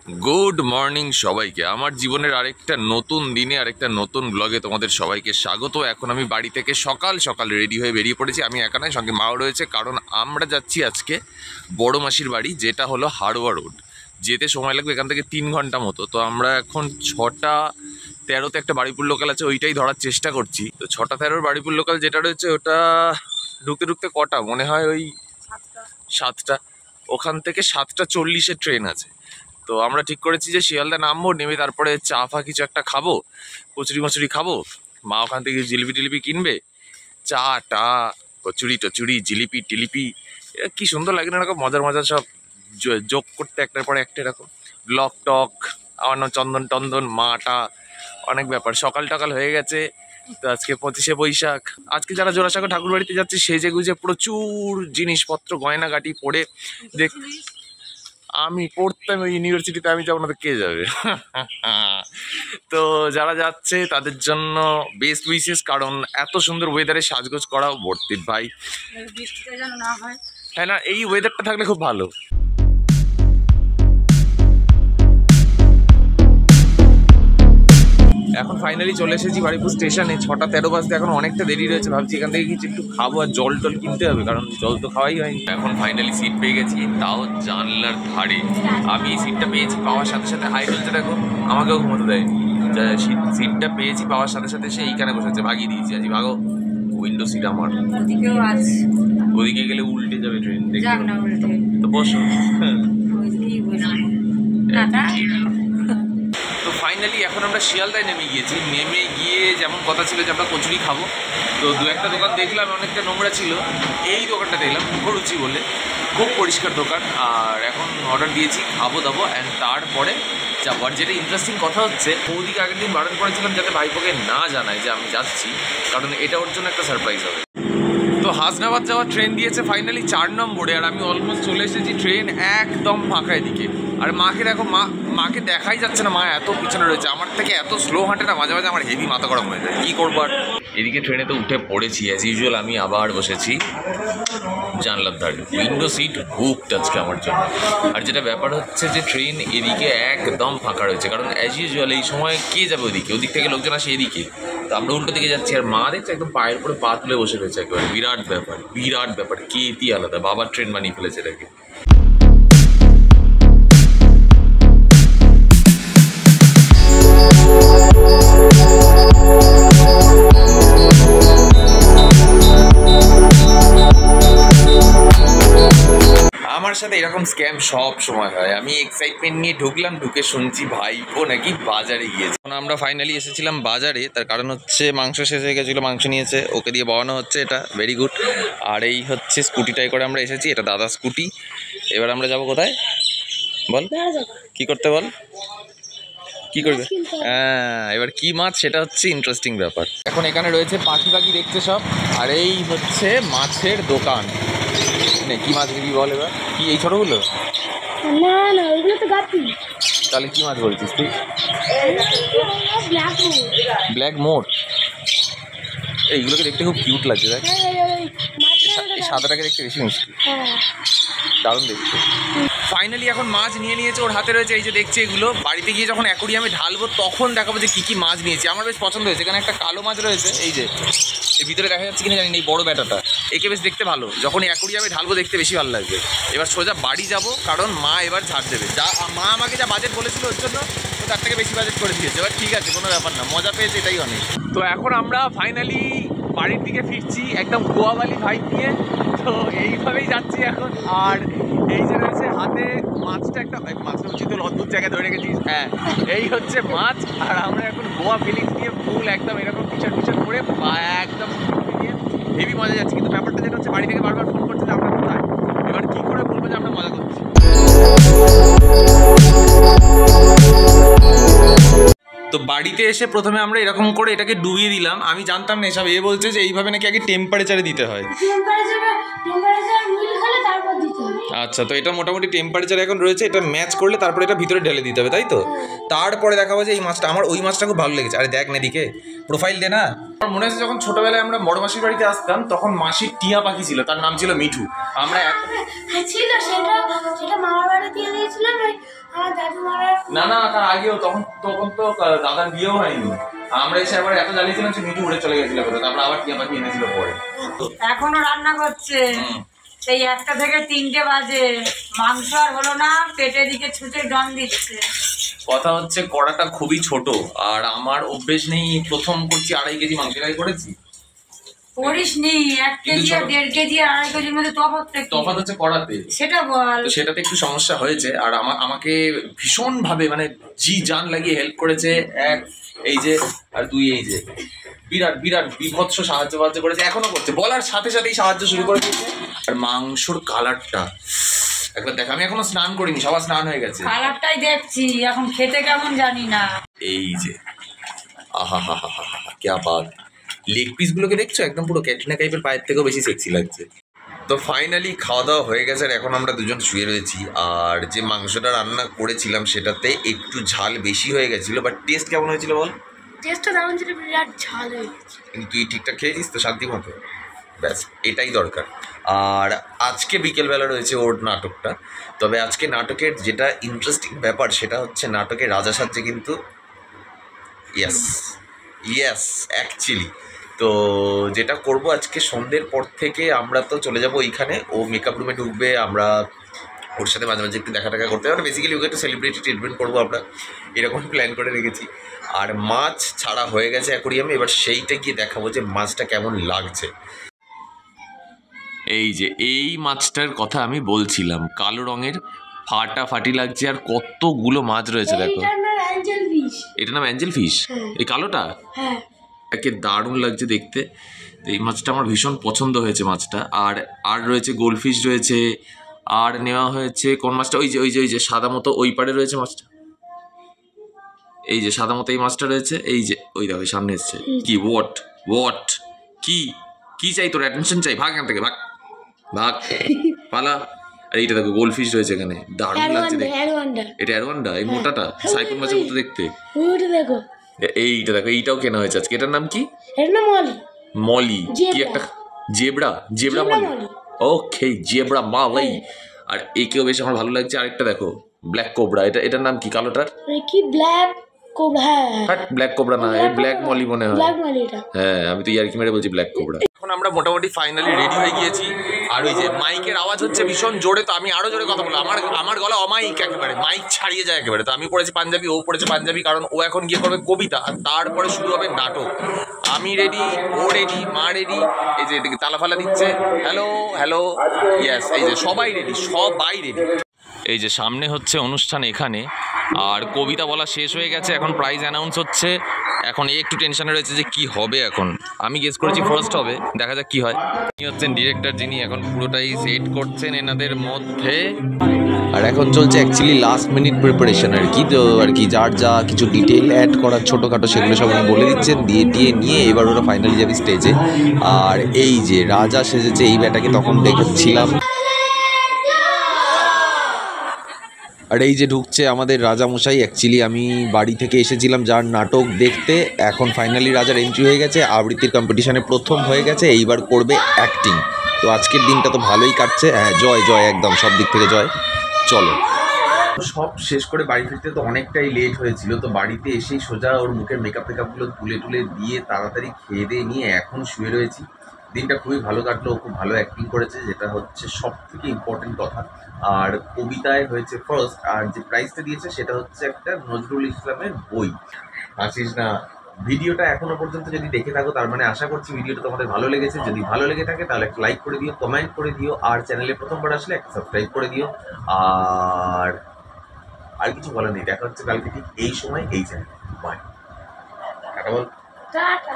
Good morning সবাইকে। আমার জীবনের আরেকটা নতুন দিনে আরেকটা নতুন ব্লগে তোমাদের সবাইকে স্বাগত। এখন আমি বাড়ি থেকে সকাল সকাল রেডি হয়ে বেরিয়ে পড়েছি। আমি একা নয়, সঙ্গে মাও রয়েছে, কারণ আমরা যাচ্ছি আজকে বড় মাসির বাড়ি, যেটা হলো হাড়োয়া রোড। যেতে সময় লাগবে এখান থেকে 3 ঘন্টা মতো। তো আমরা এখন 6:13-তে একটা বাড়িপুর লোকাল আছে, ওইটাই ধরার চেষ্টা করছি। তো 6:13 বাড়িপুর লোকাল যেটা রয়েছে ওটা ঢুকতে ঢুকতে কটা মনে হয় ওই 7টা। ওখান থেকে 7:40-এ ট্রেন আছে। তো আমরা ঠিক করেছি যে শিয়ালদা নামবো, নেমে তারপরে চা ফা কিছু একটা খাবো, কচুরি মচুরি খাবো। মা ওখান থেকে জিলিপি টিলিপি কিনবে, চা টা কচুরি টচুরি জিলিপি টিলিপি, কি সুন্দর লাগে না এরকম মজার মজার সব যোগ করতে একটার পরে একটা এরকম ব্লক টক, আমার নাম চন্দন টন্দন, মাটা অনেক ব্যাপার। সকাল টকাল হয়ে গেছে। তো আজকে 25শে বৈশাখ। আজকে যারা জোড়াসাঁকো ঠাকুর বাড়িতে যাচ্ছে সেজে গুজে প্রচুর জিনিসপত্র গয়নাগাটি পরে দেখ। আমি পড়তাম ওই ইউনিভার্সিটিতে, আমি যাবো না তো কে যাবে? তো যারা যাচ্ছে তাদের জন্য বেস্ট উইশেস, কারণ এত সুন্দর ওয়েদারে সাজগোজ করাও ভর্তি ভাই। হ্যাঁ না, এই ওয়েদারটা থাকলে খুব ভালো। এখন ফাইনালি চলে এসেছি বাড়িপুর স্টেশনে। 6:13 বাজতে এখন অনেকটা দেরি রয়েছে। ভাবছি এখান থেকে কিছু একটু খাবো আর জল টল কিনতে হবে, কারণ জল তো খাওয়াই হয়নি। এখন ফাইনালি সিট পেয়ে গেছি, তাও জানলার ধারে। আমি এই সিটটা পেয়েছি, পাওয়ার সাথে সাথে হাই বলতে দেখো, আমাকেও ঘুমোতে দেয়নি। সিটটা পেয়েছি পাওয়ার সাথে সাথে সে এইখানে বসেছে, ভাগিয়ে দিয়েছি। আজ ভাগো, উইন্ডো সিট আমার। ওদিকে গেলে উল্টে যাবে ট্রেন, তো বসো। তো ফাইনালি এখন আমরা শিয়ালদায় নেমে গিয়েছি। নেমে গিয়ে যেমন কথা ছিল যে আমরা কচুরি খাবো, তো দু একটা দোকান দেখলাম, অনেকটা নোংরা ছিল। এই দোকানটা দেখলাম মুখরুচি বলে, খুব পরিষ্কার দোকান। আর এখন অর্ডার দিয়েছি, খাবো দাবো অ্যান্ড তারপরে যাবো। আর যেটা ইন্টারেস্টিং কথা হচ্ছে, বৌদিকে আগের দিন বারণ করেছিলাম যাতে ভাইপোকে না জানায় যে আমি যাচ্ছি, কারণ এটা ওর জন্য একটা সারপ্রাইজ হবে। তো হাসনাবাদ যাওয়ার ট্রেন দিয়েছে ফাইনালি 4 নম্বরে, আর আমি অলমোস্ট চলে এসেছি। ট্রেন একদম ফাঁকা এদিকে। আর মাকে দেখো, মাকে দেখাই যাচ্ছে না, মা এত পিছনে রয়েছে। আমার থেকে এত স্লো হাঁটে না, মাঝে মাঝে আমার হেভি মাথা গরম হয়ে যায়। কী করবো আর। এদিকে ট্রেনে তো উঠে পড়েছি অ্যাজ ইউজুয়াল। আমি আবার বসেছি জানলার ধারে, উইন্ডো সিট বুকড আজকে আমার জন্য। আর যেটা ব্যাপার হচ্ছে যে ট্রেন এদিকে একদম ফাঁকা রয়েছে, কারণ অ্যাজ ইউজুয়াল এই সময় কে যাবে ওদিকে, ওদিক থেকে লোকজন আসে এদিকে। তো আমরা উল্টো দিকে যাচ্ছি, আর মা দেখছে একদম পায়ের উপরে পা তুলে বসে রয়েছে একেবারে। বিরাট ব্যাপার, বিরাট ব্যাপার। কে এটি আলাদা, বাবার ট্রেন বানিয়ে ফেলেছে এটাকে। আমার সাথে এরকম স্ক্যাম সব সময় হয়। আমি এক্সাইটমেন্ট নিয়ে ঢুকলাম, ঢুকে শুনছি ভাইপো নাকি বাজারে গিয়েছে। আমরা ফাইনালি এসেছিলাম বাজারে, তার কারণ হচ্ছে মাংস শেষ হয়ে গেছিলো, মাংস নিয়েছে, ওকে দিয়ে বানানো হচ্ছে, এটা ভেরি গুড। আর এই হচ্ছে স্কুটিটাই করে আমরা এসেছি, এটা দাদা স্কুটি। এবার আমরা যাব কোথায় বল, কি করতে বল, কি করবে? হ্যাঁ, এবার কি মাছ সেটা হচ্ছে ইন্টারেস্টিং ব্যাপার। এখন এখানে রয়েছে পাখি পাখি দেখছে সব, আর এই হচ্ছে মাছের দোকান। কি মাছ নিবি বল এবার? কি এই ছোটগুলো? না না, ওইগুলো তো গাপি। তাহলে কি মাছ বলছিস তুই? ব্ল্যাক মোর। এইগুলোকে দেখতে খুব কিউট লাগছে, দেখ। এই সাদাটাকে দেখতে বেশি মিষ্টি, দারুণ দেখতে। ফাইনালি এখন মাছ নিয়ে নিয়েছে, ওর হাতে রয়েছে। এই যে দেখছে এগুলো, বাড়িতে গিয়ে যখন অ্যাকোরিয়ামে ঢালবো তখন দেখাবো যে কী কী মাছ নিয়েছি। আমার বেশ পছন্দ হয়েছে। এখানে একটা কালো মাছ রয়েছে, এই যে এর ভিতরে দেখা যাচ্ছে কিনা জানি না, এই বড় ব্যাটাটা। একে বেশ দেখতে ভালো, যখন অ্যাকোরিয়ামে ঢালবো দেখতে বেশি ভালো লাগবে। এবার সোজা বাড়ি যাব, কারণ মা এবার ছাড় দেবে। যা মা আমাকে যা বাজেট বলেছিল ওর জন্য, তো তার থেকে বেশি বাজেট করে দিয়েছে। এবার ঠিক আছে, কোনো ব্যাপার না, মজা পেয়েছে, এটাই অনেক। তো এখন আমরা ফাইনালি বাড়ির দিকে ফিরছি একদম গোয়াবালি ভাই নিয়ে। তো এইভাবেই যাচ্ছি এখন। আর এই যে রয়েছে হাতে মাছটা, একটা মাছটা উচিত অদ্ভুত জায়গায় ধরে রেখেছিস। হ্যাঁ, এই হচ্ছে মাছ। আর আমরা এখন গোয়া ফিলিংস নিয়ে ফুল একদম এরকম টিচার করে একদম নিয়ে হেভি মজা যাচ্ছে। কিন্তু ব্যাপারটা যেটা হচ্ছে, বাড়ি থেকে বারবার ফোন করছে যে আমরা কোথায়। এবার কী করে বলবো যে আমরা মজা করছি। তো বাড়িতে এসে প্রথমে আমরা এরকম করে এটাকে ডুবিয়ে দিলাম। আমি জানতাম না এসব। এ বলছে যে এইভাবে নাকি আগে টেম্পারেচারে দিতে হয়। আচ্ছা, তো এটা মোটামুটি টেম্পারেচার এখন রয়েছে, এটা ম্যাচ করলে তারপরে এটা ভিতরে ঢেলে দিতে হবে, তাই তো? তারপরে দেখাবো যে এই মাছটা, আমার ওই মাছটা খুব ভালো লেগেছে। আরে দেখ না এদিকে, প্রোফাইল দে না। আমার মনে আছে যখন ছোটবেলায় আমরা বড় মাসির বাড়িতে আসতাম, তখন মাসির টিয়া পাখি ছিল, তার নাম ছিল মিঠু। আমরা ছিল সেটা মামার বাড়ি দিয়ে দিয়েছিলাম, আমার দাদু মারা না না, তার আগেও তখন তখন তো দাদার বিয়েও হয়নি। আমরা এসে আবার এত জ্বালিয়েছিলাম যে মিঠু উড়ে চলে গেছিল কোথাও, তারপর আবার কি আমাকে এনেছিল পরে। এখনো রান্না করছে, সেই 1টা থেকে 3টে বাজে, মাংস আর হলো না, পেটে দিকে ছুটে ডন দিচ্ছে। কথা হচ্ছে কড়াটা খুবই ছোট, আর আমার অভ্যেস নেই, প্রথম করছি 2.5 কেজি মাংস করেছি। করিস নি 1 কেজি আর 1.5 কেজি আর 2.5 কেজির মধ্যে তফাৎ হচ্ছে কড়াতে, সেটা বল। তো সেটাতে একটু সমস্যা হয়েছে। আর আমাকে ভীষণ ভাবে মানে জি জান লাগিয়ে হেল্প করেছে এক, এই যে, আর দুই, এই যে বিরাট বিরাট বিভৎস সাহায্য করেছে, এখনো করছে, বলার সাথে সাথেই সাহায্য শুরু করে দিয়েছে। আর মাংসর কালারটা একবার দেখ, আমি এখনো স্নান করিনি, সবার স্নান হয়ে গেছে, কালারটাই দেখছি, এখন খেতে কেমন জানি না। এই যে আহা হা হা হা হা, ক্যা বাত। লেগ পিস গুলোকে দেখছো, একদম পুরো ক্যাটরিনা কাইফের পায়ের থেকেও বেশি সেক্সি লাগছে। তো ফাইনালি খাওয়া দাওয়া হয়ে গেছে, আর এখন আমরা দুজন শুয়ে রয়েছি। আর যে মাংসটা রান্না করেছিলাম সেটাতে একটু ঝাল বেশি হয়ে গেছিলো, বাট টেস্ট কেমন হয়েছিল বল? টেস্টটা দারুণ ছিল, বিরাট ঝাল হয়ে গেছে। কিন্তু তুই ঠিকঠাক খেয়েছিস তো শান্তি মতো? ব্যাস, এটাই দরকার। আর আজকে বিকেলবেলা রয়েছে ওর নাটকটা। তবে আজকে নাটকের যেটা ইন্টারেস্টিং ব্যাপার সেটা হচ্ছে নাটকে রাজা সাজছে কিন্তু। ইয়েস ইয়েস, অ্যাকচুয়ালি তো যেটা করব আজকে সন্ধ্যের পর থেকে আমরা তো চলে যাব ওইখানে, ও মেকআপ রুমে ঢুকবে, আমরা ওর সাথে মাঝে মাঝে একটু দেখা টাকা করতে হবে, বেসিক্যালি ওকে একটু সেলিব্রিটি ট্রিটমেন্ট করবো আমরা, এরকম প্ল্যান করে রেখেছি। আর মাছ ছাড়া হয়ে গেছে অ্যাকোরিয়ামে, এবার সেইটা গিয়ে দেখাবো যে মাছটা কেমন লাগছে। এই যে এই মাছটার কথা আমি বলছিলাম, কালো রঙের, ফাটাফাটি লাগছে, আর কতগুলো মাছ রয়েছে দেখো। এইটার নাম অ্যাঞ্জেল ফিশ। এটা নাম অ্যাঞ্জেল ফিশ? হ্যাঁ। এই কালোটা হ্যাঁ, একে দারুণ লাগছে দেখতে। তো এই মাছটা আমার ভীষণ পছন্দ হয়েছে মাছটা। আর আর রয়েছে গোল্ডফিশ রয়েছে, আর নেওয়া হয়েছে কোন মাছটা, ওই যে সাদা মতো ওই পাড়ে রয়েছে মাছটা, এই যে সাদা মতো এই মাছটা রয়েছে, এই যে ওই দেখো সামনে এসছে। কি হোয়াট কি কি চাই তোর? অ্যাটেনশন চাই? ভাগ এখান থেকে, ভাগ ভাগ, পালা। আর এইটা দেখো গোল্ডফিশ রয়েছে এখানে, দারুণ লাগছে দেখতে। এটা অ্যারোয়ান্ডা, এই মোটাটা সাইফুন মাছের মতো দেখতে। ওইটা দেখো, এইটা দেখো, এইটাও কেনা হয়েছে আজকে। এটার নাম কি? এর নাম মলি। মলি? কি জেব্রা। একটা জেব্রা জেব্রা মলি। মলি। ওকে, জেব্রা মালি। হ্যাঁ। আর একেও বেশ আমার ভালো লাগছে। আরেকটা দেখো ব্ল্যাক কোবরা, এটার নাম কি কালোটার? কি ব্ল্যাক কোবরা? হ্যাঁ, ব্ল্যাক কোবরা না, ব্ল্যাক মলি মনে হয়। ব্ল্যাক মলি এটা। হ্যাঁ, আমি তো ইয়ার্কি মেরে বলছি ব্ল্যাক কোবরা। এখন আমরা মোটামুটি ফাইনালি রেডি হয়ে গিয়েছি। আর ওই যে মাইকের আওয়াজ হচ্ছে ভীষণ জোরে, তো আমি আরো জোরে কথা বলবো, আমার গলা অমাইক একেবারে, মাইক ছাড়িয়ে যায় একেবারে। তো আমি পড়েছি পাঞ্জাবি, ও পড়েছে পাঞ্জাবি, কারণ ও এখন গিয়ে করবে কবিতা, আর তারপরে শুরু হবে নাটক। আমি রেডি, ও রেডি, মা রেডি, এই যে এদিকে তালা ফালা দিচ্ছে, হ্যালো হ্যালো, ইয়েস, এই যে সবাই রেডি, সবাই রেডি। এই যে সামনে হচ্ছে অনুষ্ঠান এখানে, আর কবিতা বলা শেষ হয়ে গেছে, এখন প্রাইজ অ্যানাউন্স হচ্ছে। এখন একটু টেনশনে রয়েছে যে কি হবে। এখন আমি গেস করেছি ফার্স্ট হবে, দেখা যাক কি হয়। ইনি হচ্ছেন ডিরেক্টর, যিনি এখন পুরোটাই সেট করছেন এনাদের মধ্যে। আর এখন চলছে অ্যাকচুয়ালি লাস্ট মিনিট প্রিপারেশন আর কি, তো আর কি যার যা কিছু ডিটেল অ্যাড করার ছোটোখাটো সেগুলো সব উনি বলে দিচ্ছেন, দিয়ে নিয়ে এবার ওরা ফাইনালি যাবে স্টেজে। আর এই যে রাজা সেজেছে, এই ব্যাটাকে তখন দেখেছিলাম। আর এই যে ঢুকছে আমাদের রাজামশাই। অ্যাকচুয়ালি আমি বাড়ি থেকে এসেছিলাম যার নাটক দেখতে, এখন ফাইনালি রাজার এন্ট্রি হয়ে গেছে, আবৃত্তির কম্পিটিশানে প্রথম হয়ে গেছে, এইবার করবে অ্যাক্টিং। তো আজকের দিনটা তো ভালোই কাটছে। হ্যাঁ, জয় জয়, একদম সব দিক থেকে জয়। চলো। সব শেষ করে বাড়ি ফিরতে তো অনেকটাই লেট হয়েছিল, তো বাড়িতে এসেই সোজা ওর মুখের মেকআপ টেকআপগুলো তুলে দিয়ে তাড়াতাড়ি খেয়ে দিয়ে নিয়ে এখন শুয়ে রয়েছি। দিনটা খুবই ভালো কাটলো, ও খুব ভালো অ্যাক্টিং করেছে, যেটা হচ্ছে সব থেকে ইম্পর্টেন্ট কথা। আর কবিতায় হয়েছে ফার্স্ট, আর যে প্রাইজটা দিয়েছে সেটা হচ্ছে একটা নজরুল ইসলামের বই। হাসিস না। ভিডিওটা এখনো পর্যন্ত যদি দেখে থাকো, তার মানে আশা করছি ভিডিওটা তোমাদের ভালো লেগেছে। যদি ভালো লেগে থাকে তাহলে একটা লাইক করে দিও, কমেন্ট করে দিও, আর চ্যানেলে প্রথমবার আসলে একটা সাবস্ক্রাইব করে দিও। আর কিছু বলার নেই, দেখা হচ্ছে কালকে ঠিক এই সময় এই চ্যানেল। বাই, টাটা বল। টাটা।